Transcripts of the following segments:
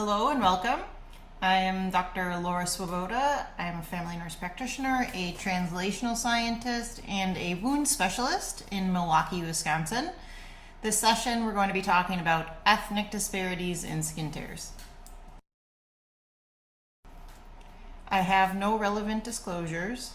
Hello and welcome. I am Dr. Laura Swoboda. I am a family nurse practitioner, a translational scientist, and a wound specialist in Milwaukee, Wisconsin. This session we're going to be talking about ethnic disparities in skin tears. I have no relevant disclosures.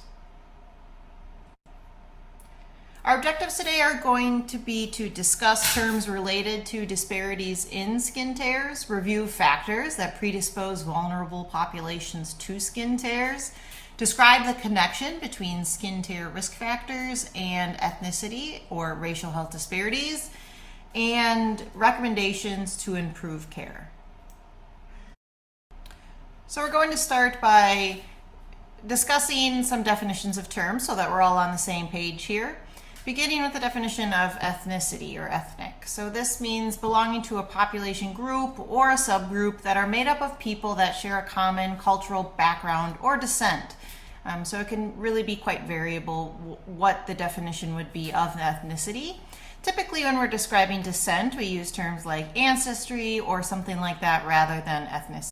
Our objectives today are going to be to discuss terms related to disparities in skin tears, review factors that predispose vulnerable populations to skin tears, describe the connection between skin tear risk factors and ethnicity or racial health disparities, and recommendations to improve care. So we're going to start by discussing some definitions of terms so that we're all on the same page here. Beginning with the definition of ethnicity or ethnic. So this means belonging to a population group or a subgroup that are made up of people that share a common cultural background or descent. So it can really be quite variable what the definition would be of ethnicity. Typically when we're describing descent, we use terms like ancestry or something like that rather than ethnicity.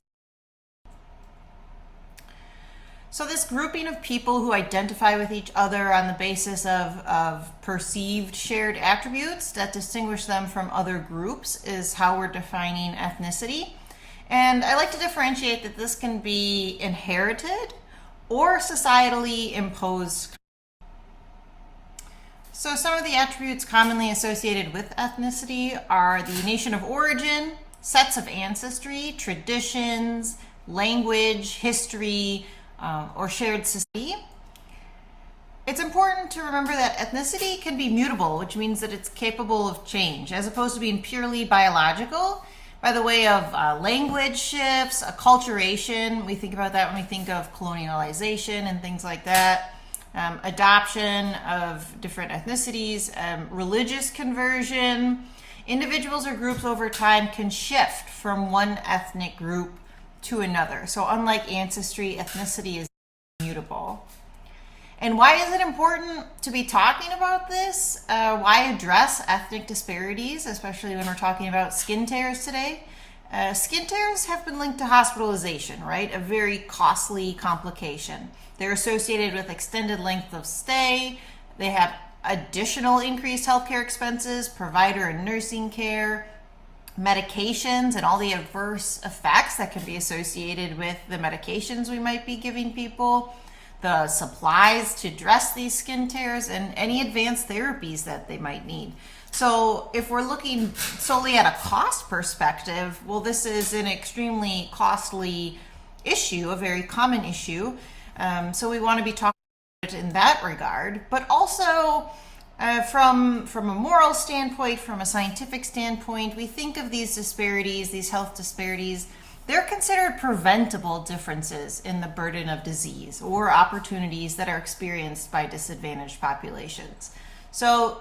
So this grouping of people who identify with each other on the basis of perceived shared attributes that distinguish them from other groups is how we're defining ethnicity. And I like to differentiate that this can be inherited or societally imposed. So some of the attributes commonly associated with ethnicity are the nation of origin, sets of ancestry, traditions, language, history, or shared society. It's important to remember that ethnicity can be mutable, which means that it's capable of change, as opposed to being purely biological by the way of language shifts, acculturation. We think about that when we think of colonialization and things like that. Adoption of different ethnicities, religious conversion. Individuals or groups over time can shift from one ethnic group to another. So unlike ancestry, ethnicity is mutable. And why is it important to be talking about this? Why address ethnic disparities, especially when we're talking about skin tears today? Skin tears have been linked to hospitalization, right? A very costly complication. They're associated with extended length of stay. They have additional increased healthcare expenses, provider and nursing care, medications and all the adverse effects that can be associated with the medications we might be giving people, the supplies to dress these skin tears, and any advanced therapies that they might need. So if we're looking solely at a cost perspective, well, this is an extremely costly issue, a very common issue. So we want to be talking about it in that regard, but also from a moral standpoint, from a scientific standpoint, we think of these disparities, these health disparities, they're considered preventable differences in the burden of disease or opportunities that are experienced by disadvantaged populations. So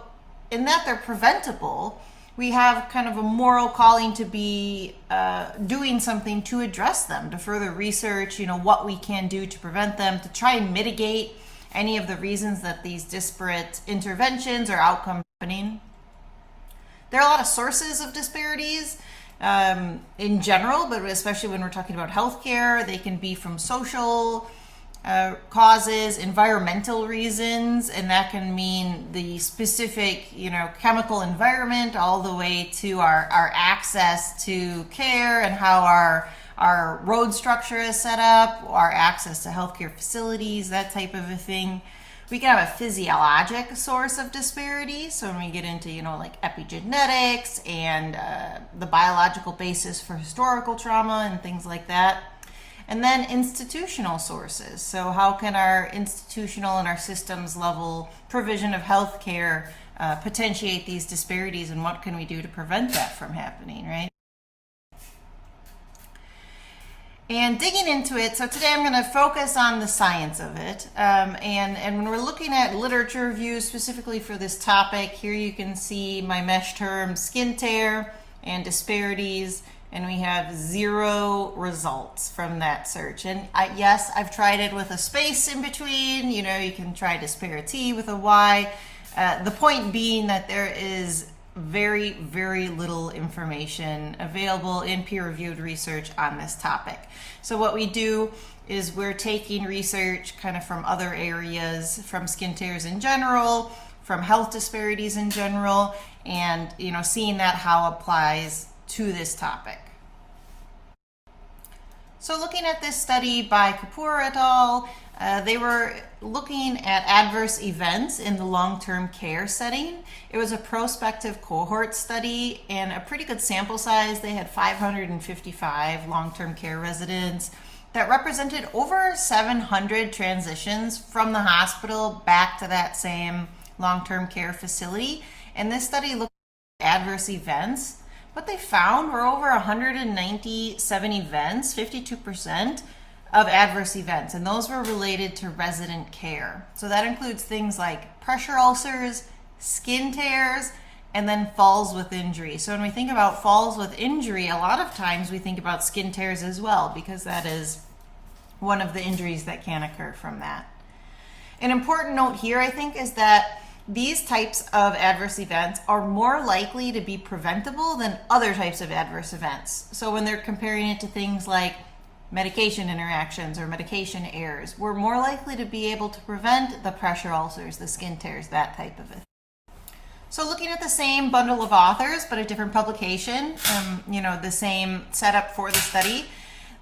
in that they're preventable, we have kind of a moral calling to be doing something to address them, to further research, what we can do to prevent them, to try and mitigate any of the reasons that these disparate interventions or outcomes are happening. There are a lot of sources of disparities in general, but especially when we're talking about healthcare, they can be from social causes, environmental reasons, and that can mean the specific, chemical environment all the way to our access to care and how our road structure is set up, our access to healthcare facilities, that type of a thing. We can have a physiologic source of disparity. So when we get into, like epigenetics and the biological basis for historical trauma and things like that. And then institutional sources. So how can our institutional and our systems level provision of healthcare potentiate these disparities, and what can we do to prevent that from happening, right? And digging into it, so today I'm going to focus on the science of it. And when we're looking at literature reviews specifically for this topic, here you can see my mesh terms, skin tear and disparities, and we have 0 results from that search. And yes, I've tried it with a space in between. You can try disparity with a Y. The point being that there is very, very little information available in peer-reviewed research on this topic. So what we do is we're taking research kind of from other areas, from skin tears in general, from health disparities in general, and seeing that how applies to this topic. So looking at this study by Kapoor et al., they were looking at adverse events in the long-term care setting. It was a prospective cohort study and a pretty good sample size. They had 555 long-term care residents that represented over 700 transitions from the hospital back to that same long-term care facility. And this study looked at adverse events. What they found were over 197 events, 52%, of adverse events, and those were related to resident care. So that includes things like pressure ulcers, skin tears, and then falls with injury. So when we think about falls with injury, a lot of times we think about skin tears as well, because that is one of the injuries that can occur from that. An important note here, I think, is that these types of adverse events are more likely to be preventable than other types of adverse events. So when they're comparing it to things like medication interactions or medication errors, we're more likely to be able to prevent the pressure ulcers, the skin tears, that type of it. So looking at the same bundle of authors, but a different publication, the same setup for the study,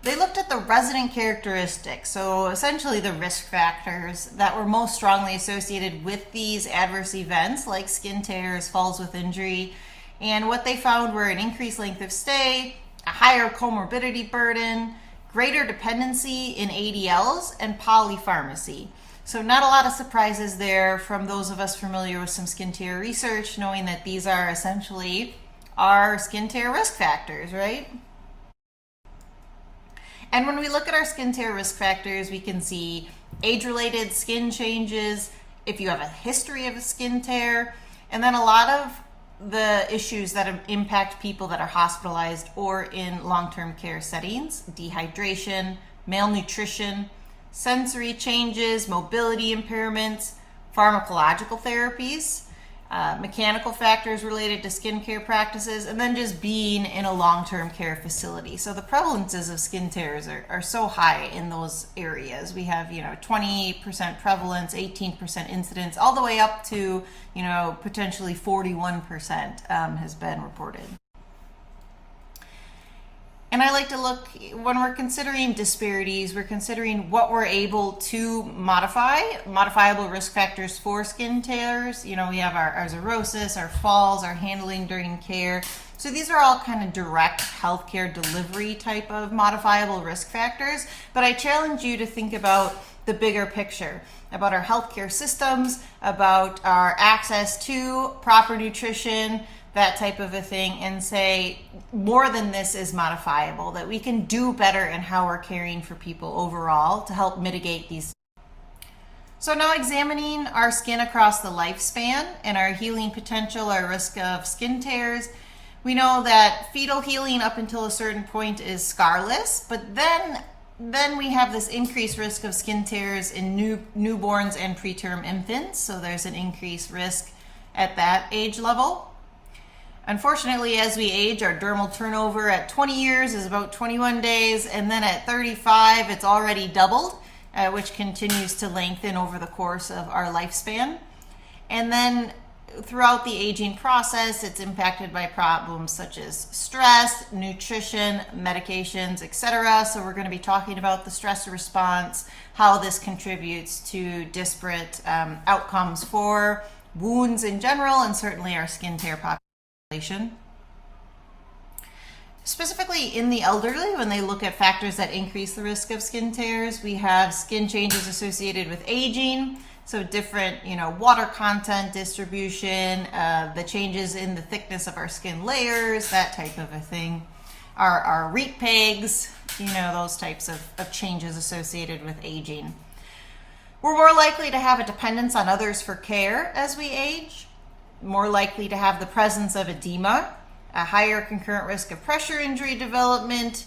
they looked at the resident characteristics, so essentially the risk factors that were most strongly associated with these adverse events, like skin tears, falls with injury, and what they found were an increased length of stay, a higher comorbidity burden, greater dependency in ADLs, and polypharmacy. So not a lot of surprises there from those of us familiar with some skin tear research, knowing that these are essentially our skin tear risk factors, right? And when we look at our skin tear risk factors, we can see age-related skin changes, if you have a history of a skin tear, and then a lot of the issues that impact people that are hospitalized or in long-term care settings: dehydration, malnutrition, sensory changes, mobility impairments, pharmacological therapies, mechanical factors related to skin care practices, and then just being in a long-term care facility. So the prevalences of skin tears are so high in those areas. We have 20% prevalence, 18% incidence, all the way up to potentially 41% has been reported. And I like to look, when we're considering disparities, we're considering what we're able to modify, modifiable risk factors for skin tears. We have our xerosis, our falls, our handling during care. So these are all kind of direct healthcare delivery type of modifiable risk factors. But I challenge you to think about the bigger picture, about our healthcare systems, about our access to proper nutrition, that type of a thing, and say more than this is modifiable, that we can do better in how we're caring for people overall to help mitigate these. So now examining our skin across the lifespan and our healing potential, our risk of skin tears, we know that fetal healing up until a certain point is scarless, but then we have this increased risk of skin tears in newborns and preterm infants, so there's an increased risk at that age level. Unfortunately, as we age, our dermal turnover at 20 years is about 21 days, and then at 35, it's already doubled, which continues to lengthen over the course of our lifespan. And then throughout the aging process, it's impacted by problems such as stress, nutrition, medications, etc. So we're going to be talking about the stress response, how this contributes to disparate outcomes for wounds in general, and certainly our skin tear population. Specifically in the elderly, when they look at factors that increase the risk of skin tears, we have skin changes associated with aging, so different water content distribution, the changes in the thickness of our skin layers, that type of a thing, our REAP pegs, those types of changes associated with aging. We're more likely to have a dependence on others for care as we age, more likely to have the presence of edema, a higher concurrent risk of pressure injury development,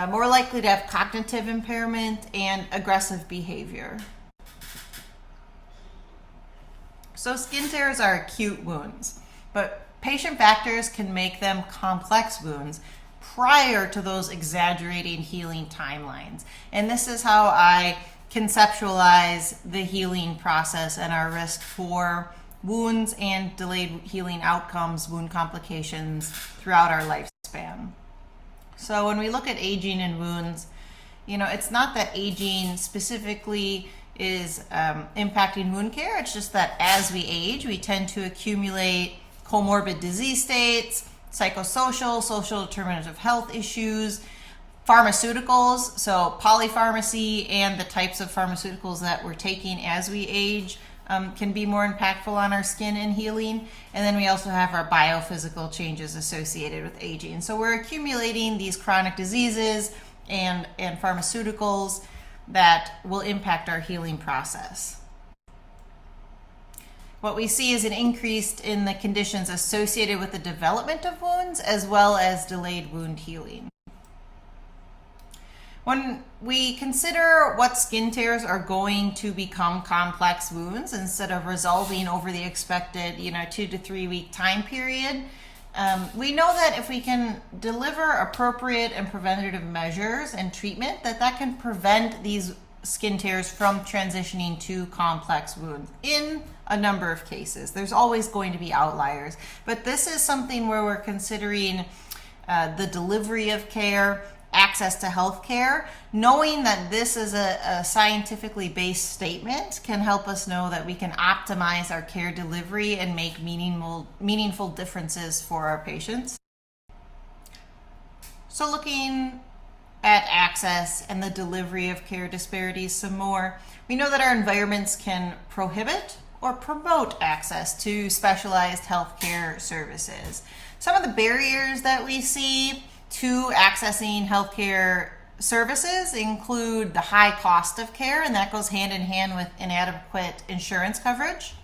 more likely to have cognitive impairment, and aggressive behavior. So skin tears are acute wounds, but patient factors can make them complex wounds prior to those exaggerating healing timelines. And this is how I conceptualize the healing process and our risk for wounds and delayed healing outcomes, wound complications throughout our lifespan. So when we look at aging and wounds, it's not that aging specifically is impacting wound care. It's just that as we age, we tend to accumulate comorbid disease states, psychosocial, social determinants of health issues, pharmaceuticals, so polypharmacy and the types of pharmaceuticals that we're taking as we age can be more impactful on our skin and healing. And then we also have our biophysical changes associated with aging. So we're accumulating these chronic diseases and pharmaceuticals that will impact our healing process. What we see is an increase in the conditions associated with the development of wounds as well as delayed wound healing. When we consider what skin tears are going to become complex wounds instead of resolving over the expected 2 to 3 week time period, we know that if we can deliver appropriate and preventative measures and treatment, that can prevent these skin tears from transitioning to complex wounds in a number of cases. There's always going to be outliers, but this is something where we're considering the delivery of care, access to health care. Knowing that this is a scientifically based statement can help us know that we can optimize our care delivery and make meaningful differences for our patients. So looking at access and the delivery of care disparities some more, we know that our environments can prohibit or promote access to specialized healthcare services. Some of the barriers that we see to accessing healthcare services include the high cost of care, and that goes hand in hand with inadequate insurance coverage.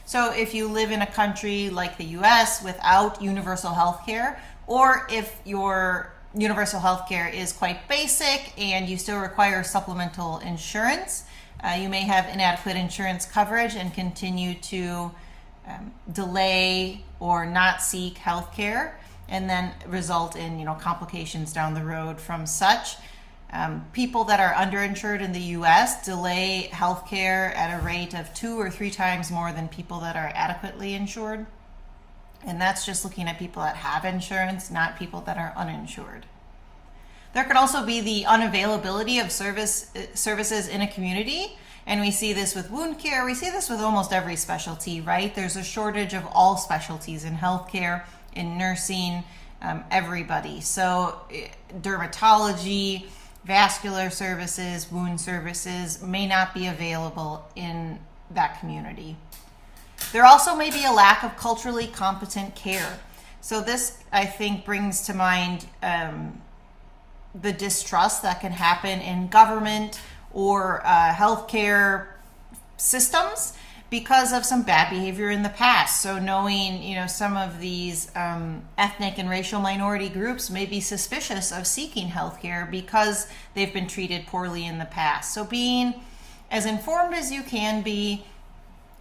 So if you live in a country like the US without universal health care, or if your universal health care is quite basic and you still require supplemental insurance, you may have inadequate insurance coverage and continue to delay or not seek health care, and then result in complications down the road from such. People that are underinsured in the US delay health care at a rate of 2 or 3 times more than people that are adequately insured. And that's just looking at people that have insurance, not people that are uninsured. There could also be the unavailability of services in a community. And we see this with wound care. We see this with almost every specialty, right? There's a shortage of all specialties in healthcare, in nursing, everybody. So dermatology, vascular services, wound services may not be available in that community. There also may be a lack of culturally competent care. So this, I think, brings to mind the distrust that can happen in government or healthcare systems because of some bad behavior in the past. So knowing, some of these ethnic and racial minority groups may be suspicious of seeking healthcare because they've been treated poorly in the past. So being as informed as you can be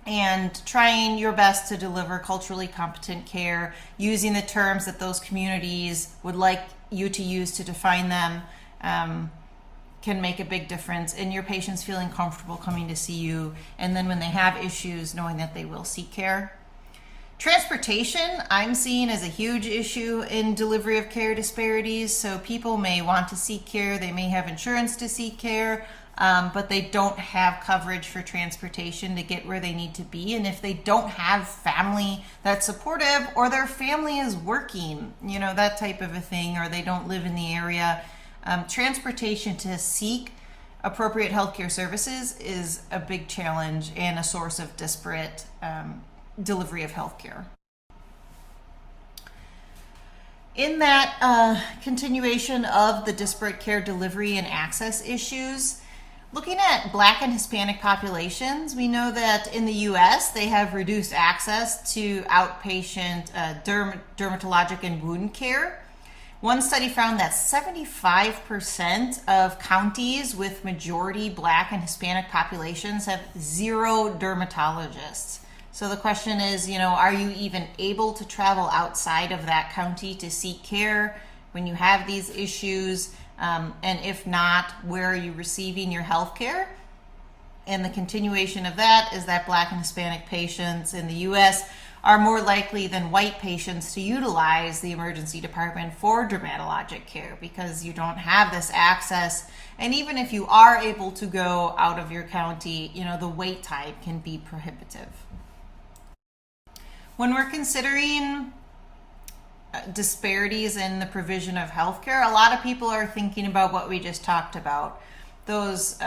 and trying your best to deliver culturally competent care, using the terms that those communities would like you to use to define them, can make a big difference in your patients feeling comfortable coming to see you, and then when they have issues, knowing that they will seek care. Transportation, I'm seeing as a huge issue in delivery of care disparities. So people may want to seek care, they may have insurance to seek care, but they don't have coverage for transportation to get where they need to be. And if they don't have family that's supportive, or their family is working, that type of a thing, or they don't live in the area, transportation to seek appropriate healthcare services is a big challenge and a source of disparate delivery of healthcare. In that continuation of the disparate care delivery and access issues, looking at Black and Hispanic populations, we know that in the US they have reduced access to outpatient dermatologic and wound care. One study found that 75% of counties with majority Black and Hispanic populations have 0 dermatologists. So the question is, are you even able to travel outside of that county to seek care when you have these issues? And if not, where are you receiving your health care? And the continuation of that is that Black and Hispanic patients in the U.S. are more likely than white patients to utilize the emergency department for dermatologic care because you don't have this access. And even if you are able to go out of your county, the wait time can be prohibitive. When we're considering disparities in the provision of healthcare, a lot of people are thinking about what we just talked about. Those,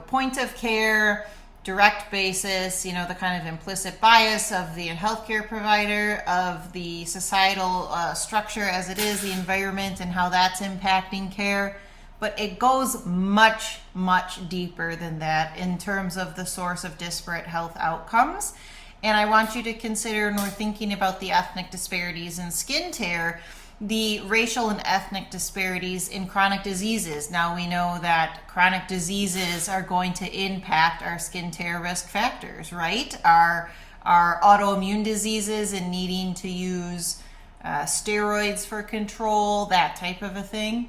point of care, direct basis, the kind of implicit bias of the healthcare provider, of the societal structure as it is, the environment and how that's impacting care. But it goes much, much deeper than that in terms of the source of disparate health outcomes. And I want you to consider, when we're thinking about the ethnic disparities in skin tear, the racial and ethnic disparities in chronic diseases. Now we know that chronic diseases are going to impact our skin tear risk factors, right? Our autoimmune diseases and needing to use steroids for control, that type of a thing.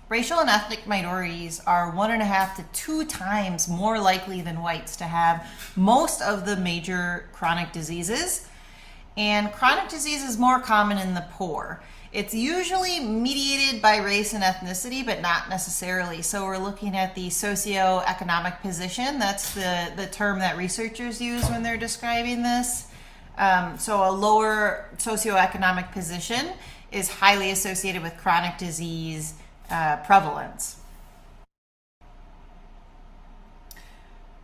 Racial and ethnic minorities are 1.5 to 2 times more likely than whites to have most of the major chronic diseases. And chronic disease is more common in the poor. It's usually mediated by race and ethnicity, but not necessarily. So we're looking at the socioeconomic position. That's the term that researchers use when they're describing this. So a lower socioeconomic position is highly associated with chronic disease prevalence.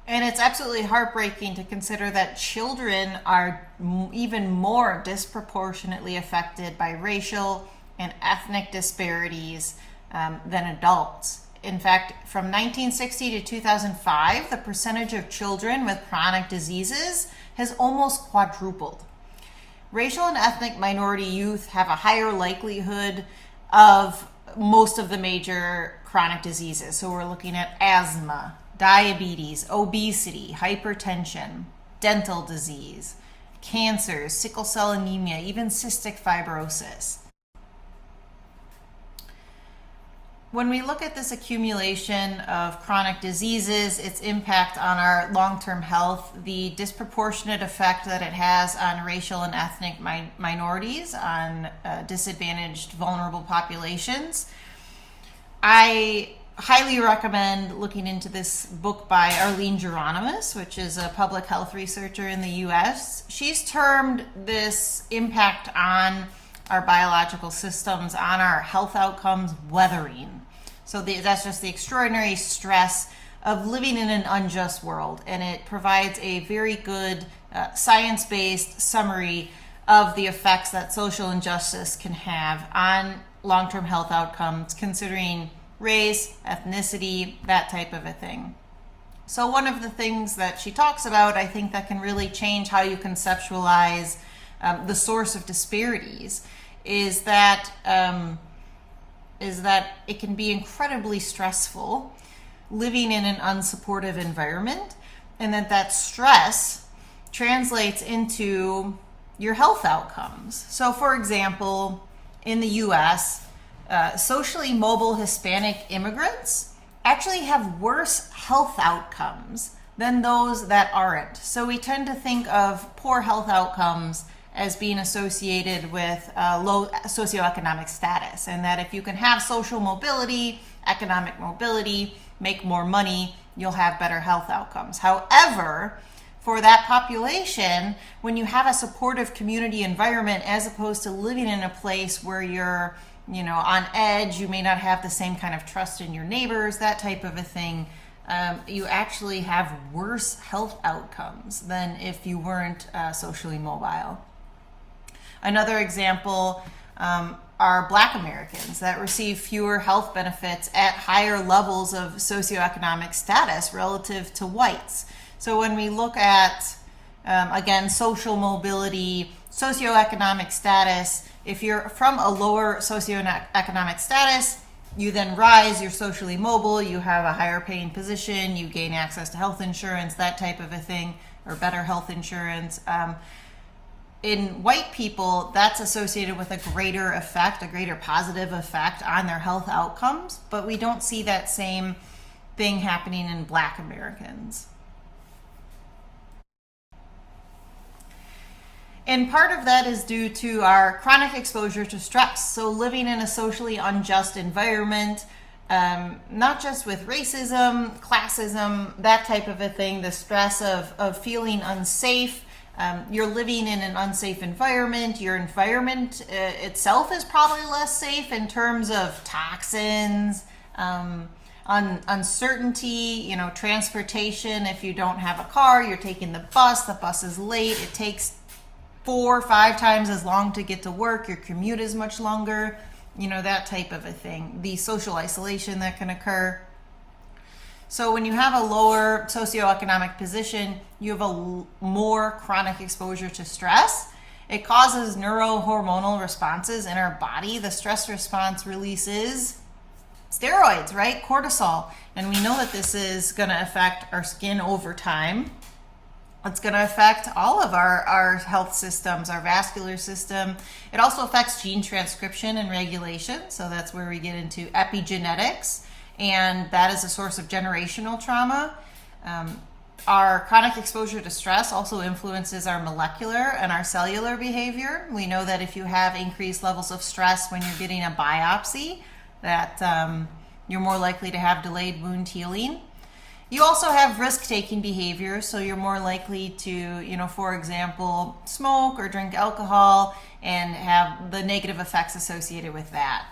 And it's absolutely heartbreaking to consider that children are even more disproportionately affected by racial and ethnic disparities than adults. In fact, from 1960 to 2005, the percentage of children with chronic diseases has almost quadrupled. Racial and ethnic minority youth have a higher likelihood of most of the major chronic diseases. So we're looking at asthma, diabetes, obesity, hypertension, dental disease, cancer, sickle cell anemia, even cystic fibrosis. When we look at this accumulation of chronic diseases, its impact on our long-term health, the disproportionate effect that it has on racial and ethnic minorities, on disadvantaged, vulnerable populations, I highly recommend looking into this book by Arlene Geronimus, which is a public health researcher in the U.S. She's termed this impact on our biological systems, on our health outcomes, weathering. So that's just the extraordinary stress of living in an unjust world. And it provides a very good science-based summary of the effects that social injustice can have on long-term health outcomes, considering race, ethnicity, that type of a thing. So one of the things that she talks about, I think, that can really change how you conceptualize the source of disparities is that it can be incredibly stressful living in an unsupportive environment, and that stress translates into your health outcomes. So for example, in the US, socially mobile Hispanic immigrants actually have worse health outcomes than those that aren't. So we tend to think of poor health outcomes as being associated with low socioeconomic status, and that if you can have social mobility, economic mobility, make more money, you'll have better health outcomes. However, for that population, when you have a supportive community environment as opposed to living in a place where you're on edge, you may not have the same kind of trust in your neighbors, that type of a thing, you actually have worse health outcomes than if you weren't socially mobile. Another example are Black Americans that receive fewer health benefits at higher levels of socioeconomic status relative to whites. So when we look at, again, social mobility, socioeconomic status, if you're from a lower socioeconomic status, You then rise, you're socially mobile, you have a higher paying position, you gain access to health insurance, that type of a thing, or better health insurance. In white people, that's associated with a greater effect, a greater positive effect on their health outcomes, but we don't see that same thing happening in Black Americans. And part of that is due to our chronic exposure to stress. So living in a socially unjust environment, not just with racism, classism, that type of a thing, the stress of feeling unsafe. You're living in an unsafe environment. Your environment itself is probably less safe in terms of toxins, uncertainty, transportation. If you don't have a car, you're taking the bus is late. It takes 4 or 5 times as long to get to work. Your commute is much longer, that type of a thing. The social isolation that can occur. So when you have a lower socioeconomic position, you have a more chronic exposure to stress. It causes neurohormonal responses in our body. The stress response releases steroids, right? Cortisol. And we know that this is going to affect our skin over time. It's going to affect all of our health systems, our vascular system. It also affects gene transcription and regulation. So that's where we get into epigenetics. And that is a source of generational trauma. Our chronic exposure to stress also influences our molecular and our cellular behavior. We know that if you have increased levels of stress when you're getting a biopsy, that you're more likely to have delayed wound healing. You also have risk-taking behavior, so you're more likely to, for example, smoke or drink alcohol and have the negative effects associated with that.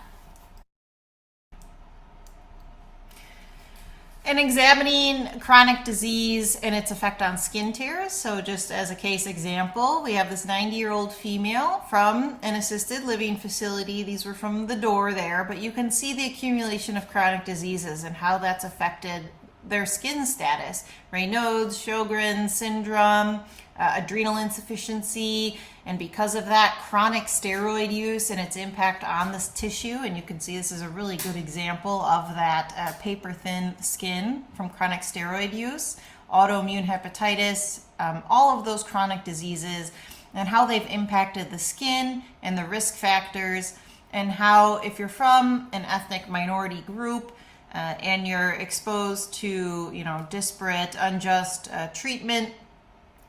And examining chronic disease and its effect on skin tears. So just as a case example, we have this 90-year-old female from an assisted living facility. These were from the door there, but you can see the accumulation of chronic diseases and how that's affected their skin status. Raynaud's, Sjogren's syndrome, adrenal insufficiency, and because of that, chronic steroid use and its impact on this tissue. And you can see this is a really good example of that paper-thin skin from chronic steroid use, autoimmune hepatitis, all of those chronic diseases, and how they've impacted the skin and the risk factors, and how if you're from an ethnic minority group, and you're exposed to, disparate, unjust treatment,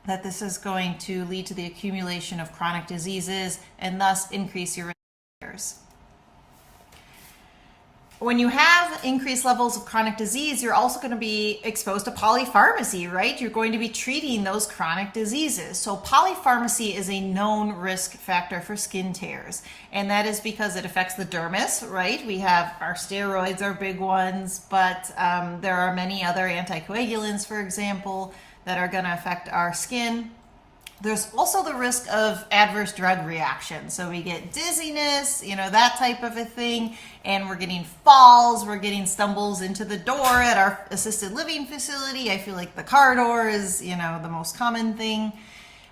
that this is going to lead to the accumulation of chronic diseases and thus increase your risk. When you have increased levels of chronic disease, you're also going to be exposed to polypharmacy, right? You're going to be treating those chronic diseases. So polypharmacy is a known risk factor for skin tears, and that is because it affects the dermis, right? We have our steroids are big ones, but there are many other anticoagulants, for example, that are going to affect our skin. There's also the risk of adverse drug reaction. So we get dizziness, that type of a thing, and we're getting falls, we're getting stumbles into the door at our assisted living facility. I feel like the car door is, the most common thing.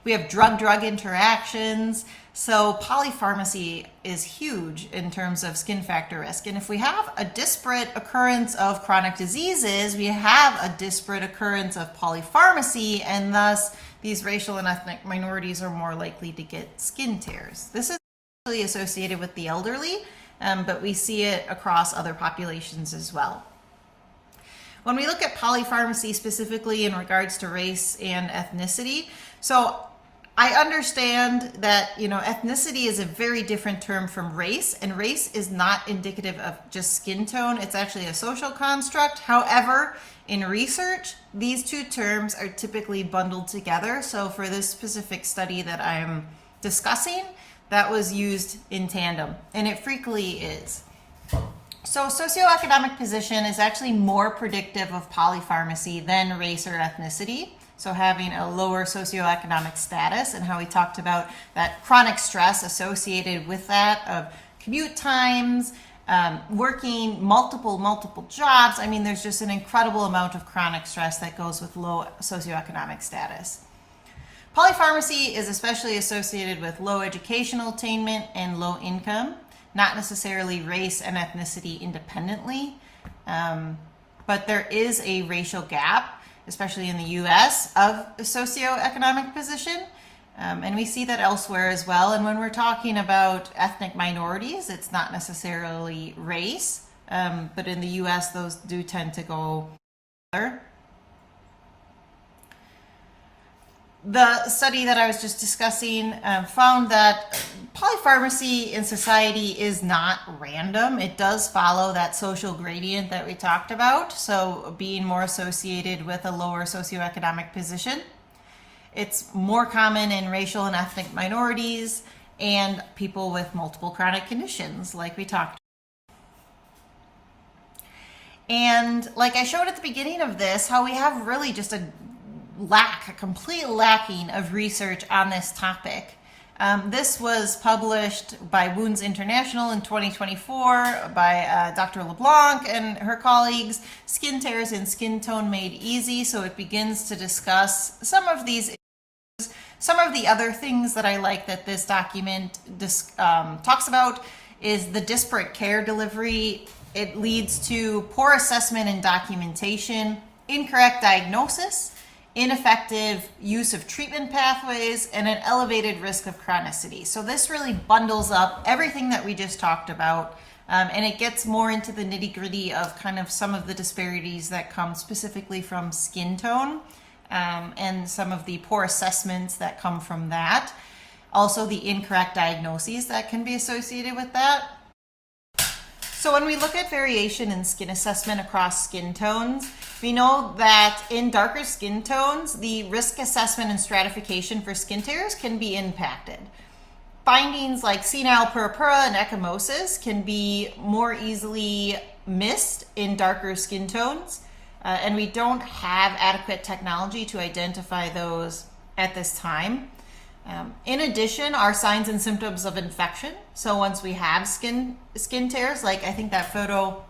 We have drug-drug interactions. So polypharmacy is huge in terms of skin factor risk. And if we have a disparate occurrence of chronic diseases, we have a disparate occurrence of polypharmacy, and thus these racial and ethnic minorities are more likely to get skin tears. This is actually associated with the elderly, but we see it across other populations as well. When we look at polypharmacy specifically in regards to race and ethnicity, so I understand that, ethnicity is a very different term from race, and race is not indicative of just skin tone. It's actually a social construct. However, in research, these two terms are typically bundled together. So for this specific study that I'm discussing, that was used in tandem, and it frequently is. So socioeconomic position is actually more predictive of polypharmacy than race or ethnicity. So having a lower socioeconomic status, and how we talked about that chronic stress associated with that of commute times, working multiple jobs. I mean, there's just an incredible amount of chronic stress that goes with low socioeconomic status. Polypharmacy is especially associated with low educational attainment and low income. not necessarily race and ethnicity independently. But there is a racial gap, especially in the US, of socioeconomic position. And we see that elsewhere as well. And when we're talking about ethnic minorities, it's not necessarily race, but in the US, those do tend to go together. The study that I was just discussing found that polypharmacy in society is not random. It does follow that social gradient that we talked about, so being more associated with a lower socioeconomic position. It's more common in racial and ethnic minorities and people with multiple chronic conditions, like we talked about. And like I showed at the beginning of this, how we have really just a complete lacking of research on this topic. This was published by Wounds International in 2024 by Dr. LeBlanc and her colleagues, Skin Tears and Skin Tone Made Easy. So it begins to discuss some of these issues. Some of the other things that I like that this document talks about is the disparate care delivery. It leads to poor assessment and documentation, incorrect diagnosis, ineffective use of treatment pathways, and an elevated risk of chronicity. So this really bundles up everything that we just talked about, and it gets more into the nitty-gritty of kind of some of the disparities that come specifically from skin tone, and some of the poor assessments that come from that. Also the incorrect diagnoses that can be associated with that. So when we look at variation in skin assessment across skin tones, we know that in darker skin tones, the risk assessment and stratification for skin tears can be impacted. Findings like senile purpura and ecchymosis can be more easily missed in darker skin tones, and we don't have adequate technology to identify those at this time. In addition, are signs and symptoms of infection. So once we have skin tears, like I think that photo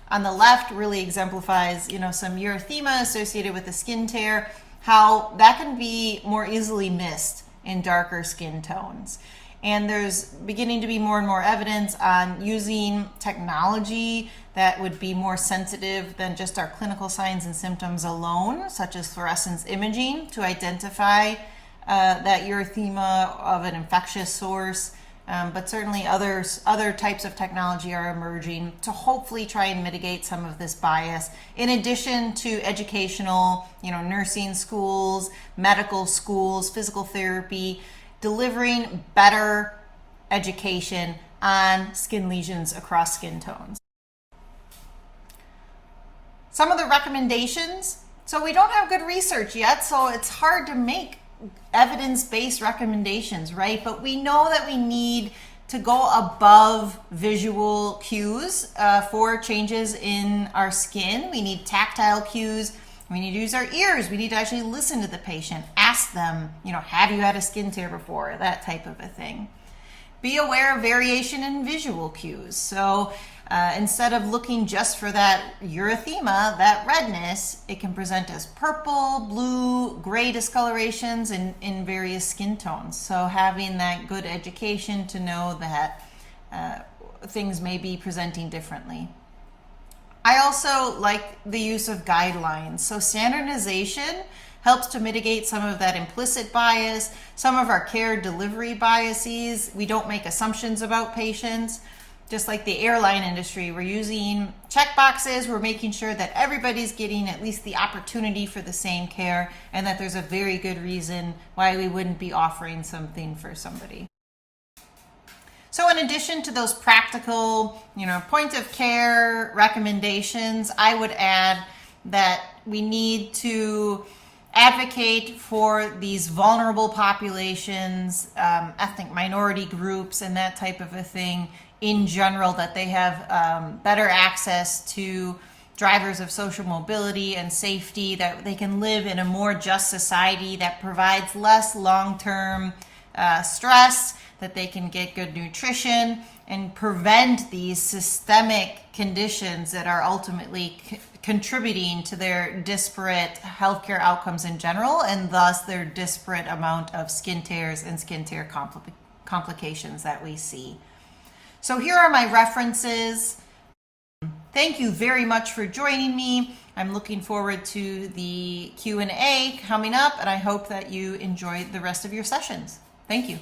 on the left really exemplifies, some erythema associated with a skin tear, how that can be more easily missed in darker skin tones. And there's beginning to be more and more evidence on using technology that would be more sensitive than just our clinical signs and symptoms alone, such as fluorescence imaging, to identify that erythema of an infectious source, but certainly other types of technology are emerging to hopefully try and mitigate some of this bias. In addition to educational, nursing schools, medical schools, physical therapy, delivering better education on skin lesions across skin tones. Some of the recommendations. So we don't have good research yet, so it's hard to make evidence-based recommendations, right? But we know that we need to go above visual cues for changes in our skin. We need tactile cues. We need to use our ears. We need to actually listen to the patient, ask them, have you had a skin tear before? That type of a thing. Be aware of variation in visual cues. So instead of looking just for that erythema, that redness, it can present as purple, blue, gray discolorations in various skin tones. So having that good education to know that things may be presenting differently. I also like the use of guidelines. So standardization helps to mitigate some of that implicit bias, some of our care delivery biases. We don't make assumptions about patients. Just like the airline industry, we're using check boxes, we're making sure that everybody's getting at least the opportunity for the same care, and that there's a very good reason why we wouldn't be offering something for somebody. So in addition to those practical, point of care recommendations, I would add that we need to advocate for these vulnerable populations, ethnic minority groups, and that type of a thing in general, that they have better access to drivers of social mobility and safety, that they can live in a more just society that provides less long-term stress, that they can get good nutrition and prevent these systemic conditions that are ultimately contributing to their disparate healthcare outcomes in general, and thus their disparate amount of skin tears and skin tear complications that we see. So here are my references. Thank you very much for joining me. I'm looking forward to the Q&A coming up, and I hope that you enjoy the rest of your sessions. Thank you.